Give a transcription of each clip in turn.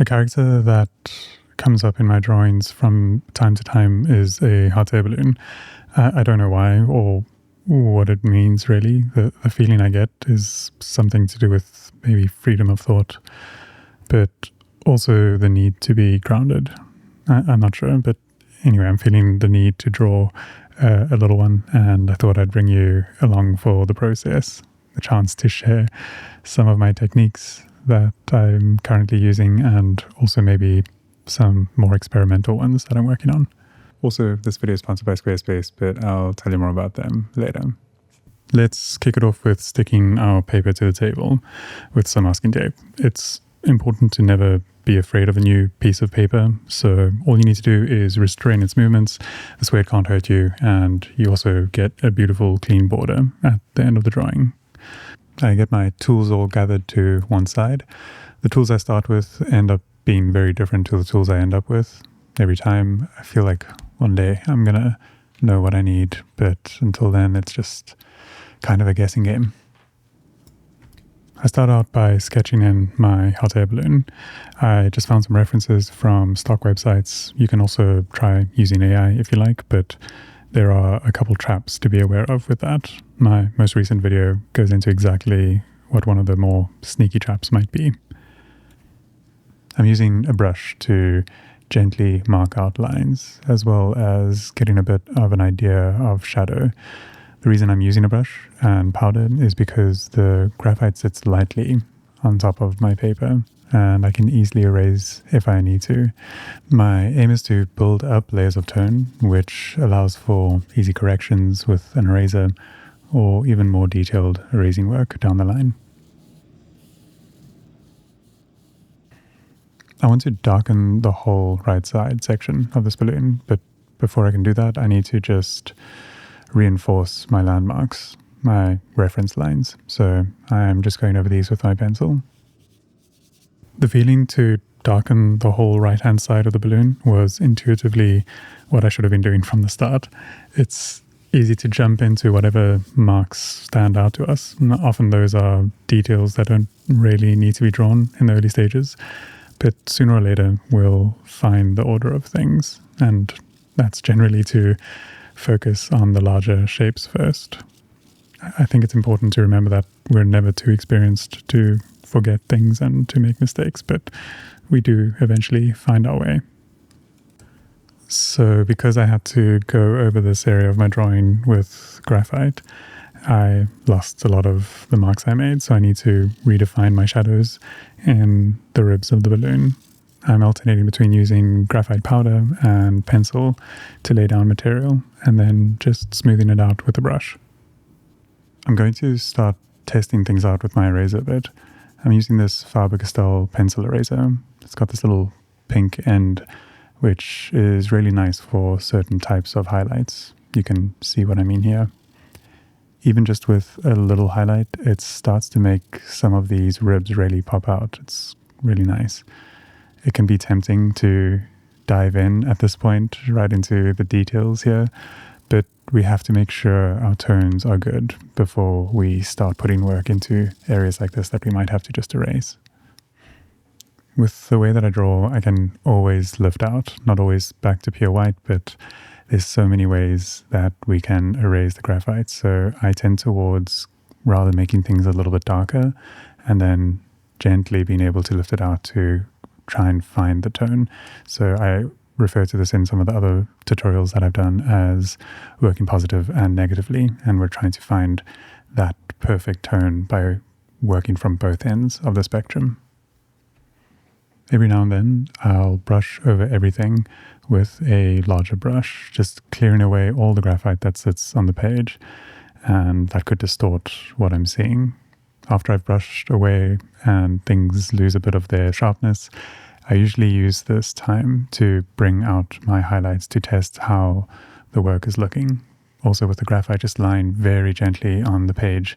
A character that comes up in my drawings from time to time is a hot air balloon. I don't know why or what it means really. The feeling I get is something to do with maybe freedom of thought, but also the need to be grounded. I'm not sure, but anyway, I'm feeling the need to draw a little one, and I thought I'd bring you along for the process, the chance to share some of my techniques that I'm currently using, and also maybe some more experimental ones that I'm working on. Also, this video is sponsored by Squarespace, but I'll tell you more about them later. Let's kick it off with sticking our paper to the table with some masking tape. It's important to never be afraid of a new piece of paper, so all you need to do is restrain its movements. This way it can't hurt you, and you also get a beautiful clean border at the end of the drawing. I get my tools all gathered to one side. The tools I start with end up being very different to the tools I end up with. Every time I feel like one day I'm gonna know what I need, but until then it's just kind of a guessing game. I start out by sketching in my hot air balloon. I just found some references from stock websites. You can also try using AI if you like, but there are a couple traps to be aware of with that. My most recent video goes into exactly what one of the more sneaky traps might be. I'm using a brush to gently mark out lines, as well as getting a bit of an idea of shadow. The reason I'm using a brush and powder is because the graphite sits lightly on top of my paper, and I can easily erase if I need to. My aim is to build up layers of tone, which allows for easy corrections with an eraser, or even more detailed erasing work down the line. I want to darken the whole right side section of this balloon, but before I can do that, I need to just reinforce my landmarks, my reference lines. So I'm just going over these with my pencil. The feeling to darken the whole right-hand side of the balloon was intuitively what I should have been doing from the start. It's easy to jump into whatever marks stand out to us. And often those are details that don't really need to be drawn in the early stages. But sooner or later, we'll find the order of things. And that's generally to focus on the larger shapes first. I think it's important to remember that we're never too experienced to forget things and to make mistakes, but we do eventually find our way. So because I had to go over this area of my drawing with graphite, I lost a lot of the marks I made, so I need to redefine my shadows in the ribs of the balloon. I'm alternating between using graphite powder and pencil to lay down material, and then just smoothing it out with a brush. I'm going to start testing things out with my eraser a bit. I'm using this Faber-Castell pencil eraser. It's got this little pink end, which is really nice for certain types of highlights. You can see what I mean here. Even just with a little highlight, it starts to make some of these ribs really pop out. It's really nice. It can be tempting to dive in at this point, right into the details here, but we have to make sure our tones are good before we start putting work into areas like this that we might have to just erase. With the way that I draw, I can always lift out, not always back to pure white, but there's so many ways that we can erase the graphite. So I tend towards rather making things a little bit darker and then gently being able to lift it out to try and find the tone. So I refer to this in some of the other tutorials that I've done as working positive and negatively, and we're trying to find that perfect tone by working from both ends of the spectrum. Every now and then I'll brush over everything with a larger brush, just clearing away all the graphite that sits on the page, and that could distort what I'm seeing. After I've brushed away and things lose a bit of their sharpness, I usually use this time to bring out my highlights to test how the work is looking. Also with the graphite just lying very gently on the page,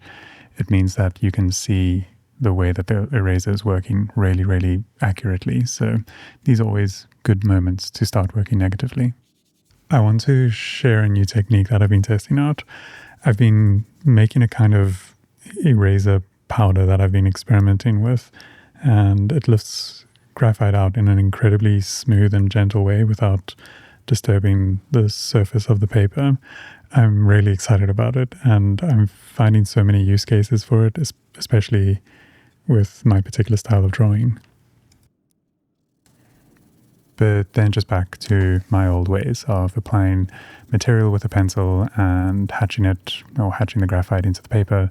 it means that you can see the way that the eraser is working really, really accurately. So these are always good moments to start working negatively. I want to share a new technique that I've been testing out. I've been making a kind of eraser powder that I've been experimenting with, and it lifts graphite out in an incredibly smooth and gentle way without disturbing the surface of the paper. I'm really excited about it, and I'm finding so many use cases for it, especially with my particular style of drawing. But then just back to my old ways of applying material with a pencil and hatching the graphite into the paper,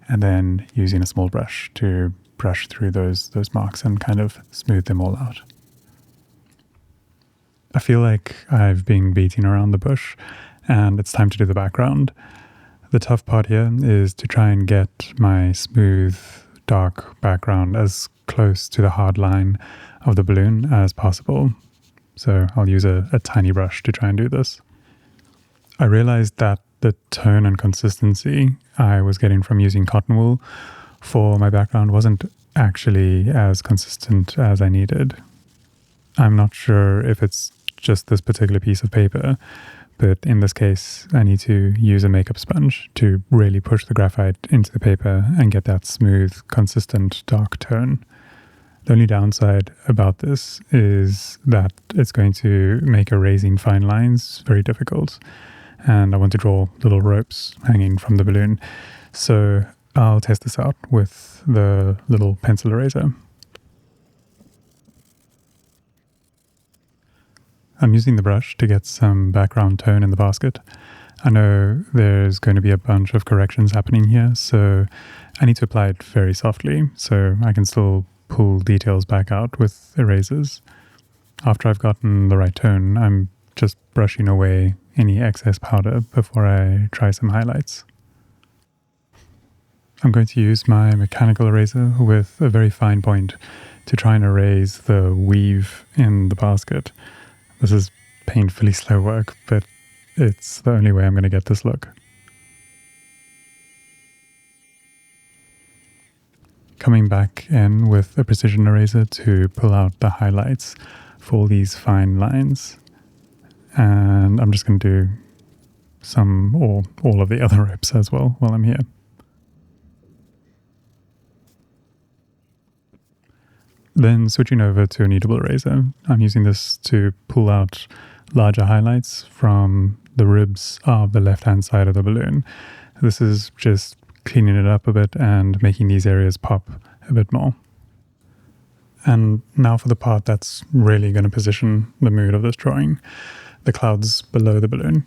and then using a small brush to brush through those marks and kind of smooth them all out. I feel like I've been beating around the bush, and it's time to do the background. The tough part here is to try and get my smooth, dark background as close to the hard line of the balloon as possible. So I'll use a tiny brush to try and do this. I realized that the tone and consistency I was getting from using cotton wool for my background wasn't actually as consistent as I needed. I'm not sure if it's just this particular piece of paper, but in this case, I need to use a makeup sponge to really push the graphite into the paper and get that smooth, consistent, dark tone. The only downside about this is that it's going to make erasing fine lines very difficult, and I want to draw little ropes hanging from the balloon. So I'll test this out with the little pencil eraser. I'm using the brush to get some background tone in the basket. I know there's going to be a bunch of corrections happening here, so I need to apply it very softly so I can still pull details back out with erasers. After I've gotten the right tone, I'm just brushing away any excess powder before I try some highlights. I'm going to use my mechanical eraser with a very fine point to try and erase the weave in the basket. This is painfully slow work, but it's the only way I'm going to get this look. Coming back in with a precision eraser to pull out the highlights for these fine lines. And I'm just going to do some or all of the other ropes as well while I'm here. Then switching over to a kneadable eraser, I'm using this to pull out larger highlights from the ribs of the left-hand side of the balloon. This is just cleaning it up a bit and making these areas pop a bit more. And now for the part that's really going to position the mood of this drawing, the clouds below the balloon.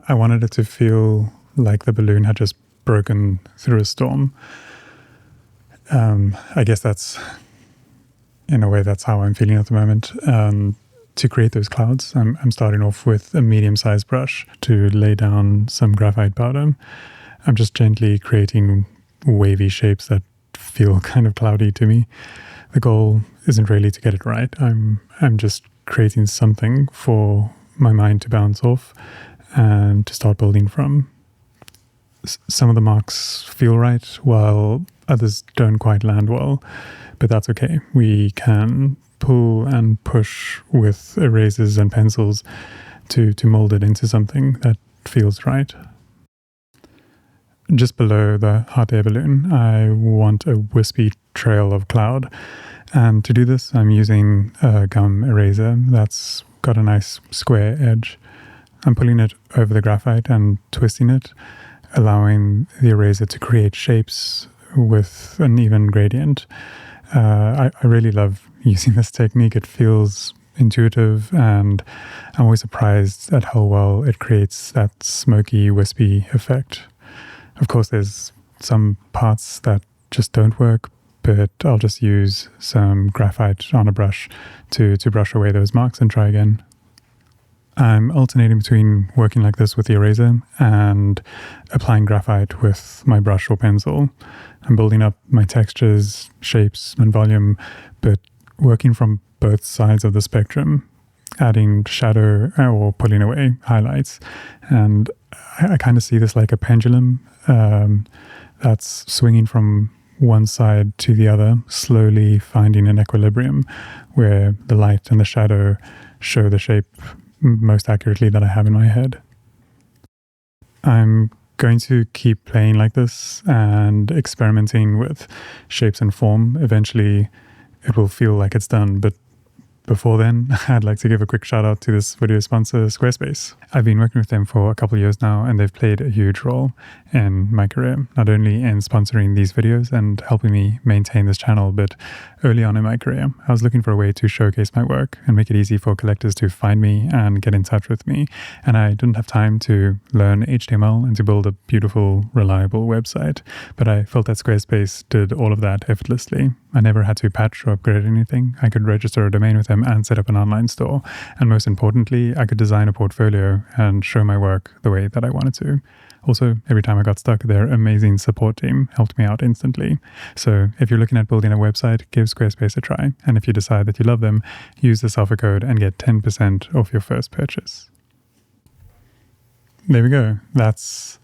I wanted it to feel like the balloon had just broken through a storm. I guess that's, in a way, that's how I'm feeling at the moment. To create those clouds, I'm starting off with a medium-sized brush to lay down some graphite powder. I'm just gently creating wavy shapes that feel kind of cloudy to me. The goal isn't really to get it right. I'm just creating something for my mind to bounce off and to start building from. Some of the marks feel right, while others don't quite land well, but that's okay. We can pull and push with erasers and pencils to mold it into something that feels right. Just below the hot air balloon, I want a wispy trail of cloud. And to do this, I'm using a gum eraser that's got a nice square edge. I'm pulling it over the graphite and twisting it, allowing the eraser to create shapes with an even gradient. I really love using this technique. It feels intuitive, and I'm always surprised at how well it creates that smoky, wispy effect. Of course, there's some parts that just don't work, but I'll just use some graphite on a brush to brush away those marks and try again. I'm alternating between working like this with the eraser and applying graphite with my brush or pencil. I'm building up my textures, shapes, and volume, but working from both sides of the spectrum, adding shadow or pulling away highlights. And I kind of see this like a pendulum that's swinging from one side to the other, slowly finding an equilibrium where the light and the shadow show the shape most accurately that I have in my head. I'm going to keep playing like this and experimenting with shapes and form. Eventually, it will feel like it's done. But before then, I'd like to give a quick shout out to this video sponsor, Squarespace. I've been working with them for a couple of years now, and they've played a huge role in my career, not only in sponsoring these videos and helping me maintain this channel, but early on in my career, I was looking for a way to showcase my work and make it easy for collectors to find me and get in touch with me. And I didn't have time to learn HTML and to build a beautiful, reliable website, but I felt that Squarespace did all of that effortlessly. I never had to patch or upgrade anything. I could register a domain with them and set up an online store. And most importantly, I could design a portfolio and show my work the way that I wanted to. Also, every time I got stuck, their amazing support team helped me out instantly. So if you're looking at building a website, give Squarespace a try. And if you decide that you love them, use this offer code and get 10% off your first purchase. There we go. That's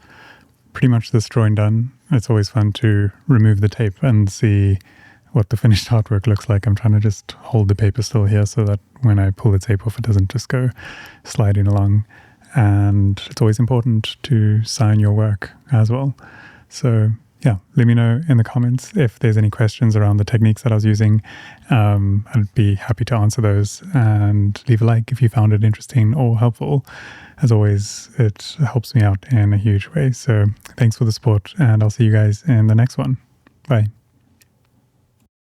pretty much this drawing done. It's always fun to remove the tape and see what the finished artwork looks like. I'm trying to just hold the paper still here so that when I pull the tape off, it doesn't just go sliding along. And it's always important to sign your work as well. So yeah, let me know in the comments if there's any questions around the techniques that I was using. I'd be happy to answer those, and leave a like if you found it interesting or helpful. As always, it helps me out in a huge way. So thanks for the support, and I'll see you guys in the next one. Bye.